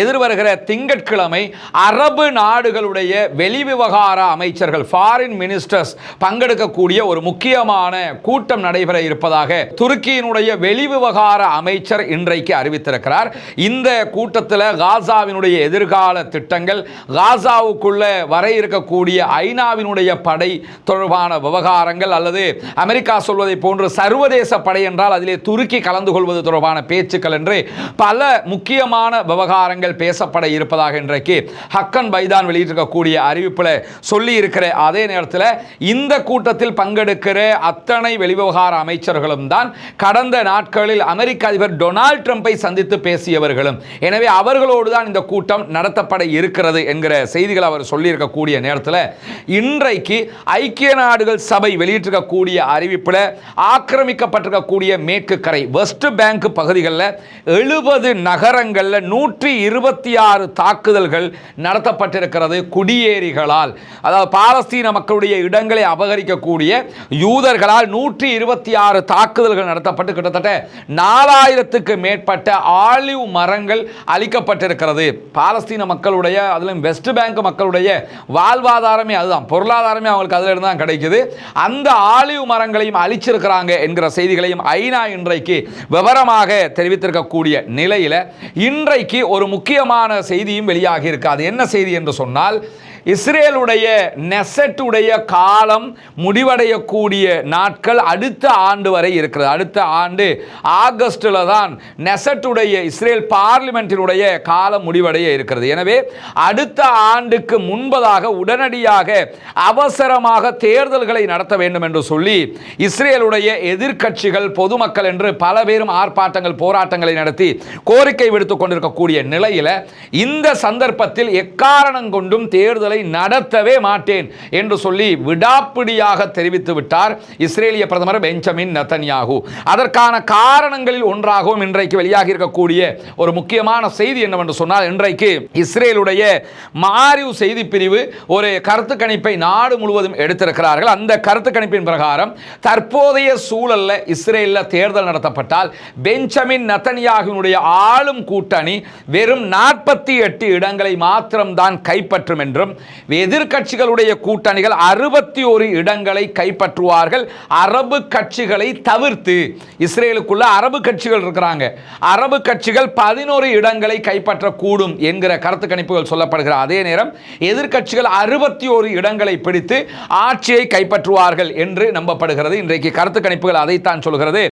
எதிர்வருகிற திங்கட்கிழமை அரபு நாடுகளுடைய வெளிவிவகார அமைச்சர்கள் ஃபாரின் மினிஸ்டர்ஸ் பங்கெடுக்கக்கூடிய ஒரு முக்கியமான கூட்டம் நடைபெற இருப்பதாக துருக்கியினுடைய வெளிவிவகார அமைச்சர் இன்றைக்கு அறிவித்திருக்கிறார். இந்த கூட்டத்தில் காசாவினுடைய எதிர்கால திட்டங்கள், காசாவுக்குள்ள வர இருக்கக்கூடிய ஐநாவினுடைய படை தொடர்பான விவகாரங்கள் அல்லது அமெரிக்கா சொல்வதை போன்று சர்வதேச படை என்றால் அதிலே துருக்கி கலந்து கொள்வது தொடர்பான பேச்சுக்கள் என்று பல முக்கியமான விவகாரங்கள் பேசப்பட இருப்பதாக இன்றைக்கு ஹக்கன் பைதான் வெளியிட்டிருக்கக்கூடிய அறிவிப்பில் சொல்லி இருக்கிற அதே நேரத்தில் இந்த கூட்டத்தில் பங்கெடுக்கிற அத்தனை வெளிவிவகார அமைச்சர்களும் தான் கடந்த நாட்களில் அமெரிக்க அதிபர் டொனால்ட் ட்ரம்பை சந்தித்து பேசியவர்களும். எனவே அவர்களோடு தான் இந்த கூட்டம் நடத்தப்பட இருக்கிறது என்கிற செய்திகள் அவர் சொல்லியிருக்கக்கூடிய நேரத்தில் இன்றைக்கு ஐக்கிய நாடுகள் சபை வெளியிட்டிருக்கக்கூடிய அறிவிப்பில் ஆக்கிரமிக்கப்பட்டிருக்கக்கூடிய மேற்கு கரை வெஸ்ட் பேங்க் பகுதிகளில் 70 நகரங்களில் 126 தாக்குதல்கள் நடத்தப்பட்டிருக்கிறது குடியேறிகளால். அதாவது பாலஸ்தீன மக்களுடைய இடங்களை அபகரிக்கக்கூடிய யூதர்களால் 126 தாக்குதல்கள் நடத்தப்பட்டு கிட்டத்தட்ட 4000க்கு மேற்பட்ட ஆலிவ் மரங்கள் அழிக்கப்பட்டிருக்கிறது. பாலஸ்தீன மக்களுடைய அதிலும் வெஸ்ட் பேங்க் மக்களுடைய வாழ்வாதாரமே அதுதான், பொருளாதாரமே அவங்களுக்கு அதில் இருந்து தான் கிடைக்குது. அந்த ஆலிவ் மரங்களையும் அழிச்சிருக்கிறாங்க என்கிற செய்திகளையும் ஐநா இன்றைக்கு விவரமாக தெரிவித்திருக்கக்கூடிய நிலையில் இன்றைக்கு ஒரு முக்கியமான செய்தியும் வெளியாகி இருக்காது. என்ன செய்தி என்று சொன்னால், இஸ்ரேலுடைய நெசட்டுடைய காலம் முடிவடையக்கூடிய நாட்கள் அடுத்த ஆண்டு வரை இருக்கிறது. அடுத்த ஆண்டு ஆகஸ்டில் தான் நெசட்டுடைய இஸ்ரேல் பார்லிமெண்டினுடைய காலம் முடிவடைய இருக்கிறது. எனவே அடுத்த ஆண்டுக்கு முன்பதாக உடனடியாக அவசரமாக தேர்தல்களை நடத்த வேண்டும் என்று சொல்லி இஸ்ரேலுடைய எதிர்க்கட்சிகள், பொதுமக்கள் என்று பல பேரும் ஆர்ப்பாட்டங்கள், போராட்டங்களை நடத்தி கோரிக்கை விடுத்துக் கொண்டிருக்கக்கூடிய நிலையில் இந்த சந்தர்ப்பத்தில் எக்காரணம் கொண்டும் தேர்தலை நடத்தவே மாட்டேன் என்று சொல்லி விடாப்பிடியாக தெரிவித்து விட்டார் இஸ்ரேலிய பிரதமர் பெஞ்சமின் நெதன்யாகு. அதற்கான காரணங்களில் ஒன்றாகவும் இன்றைக்கு வெளியாகி இருக்கக்கூடிய ஒரு முக்கியமான செய்தி என்னவென்று சொன்னால், இன்றைக்கு இஸ்ரேலுடைய மாரிவ் செய்தி பிரிவு ஒரு கருத்து கணிப்பை நாடு முழுவதும் எடுத்திருக்கிறார்கள். அந்த கருத்து கணிப்பின் பிரகாரம் தற்போதைய சூழல்ல இஸ்ரேலில் தேர்தல் நடத்தப்பட்டால் பெஞ்சமின் நெதன்யாகுவினுடைய ஆளும் கூட்டணி வெறும் 48 இடங்களை மாத்திரம்தான் கைப்பற்றும் என்றும், எதிர்க்கட்சிகளுடைய கூட்டணிகள் 61 இடங்களை கைப்பற்றுவார்கள். அரபு கட்சிகளை தவிர்த்து இஸ்ரேலுக்குள்ள அரபு கட்சிகள் இருக்கிறாங்க, அரபு கட்சிகள் 11 இடங்களை கைப்பற்றக்கூடும் என்கிற கருத்து கணிப்புகள் சொல்லப்படுகிற அதே நேரம் எதிர்க்கட்சிகள் 61 இடங்களை பிடித்து ஆட்சியை கைப்பற்றுவார்கள் என்று நம்பப்படுகிறது. இன்றைக்கு கருத்து கணிப்புகள் அதைத்தான் சொல்கிறது.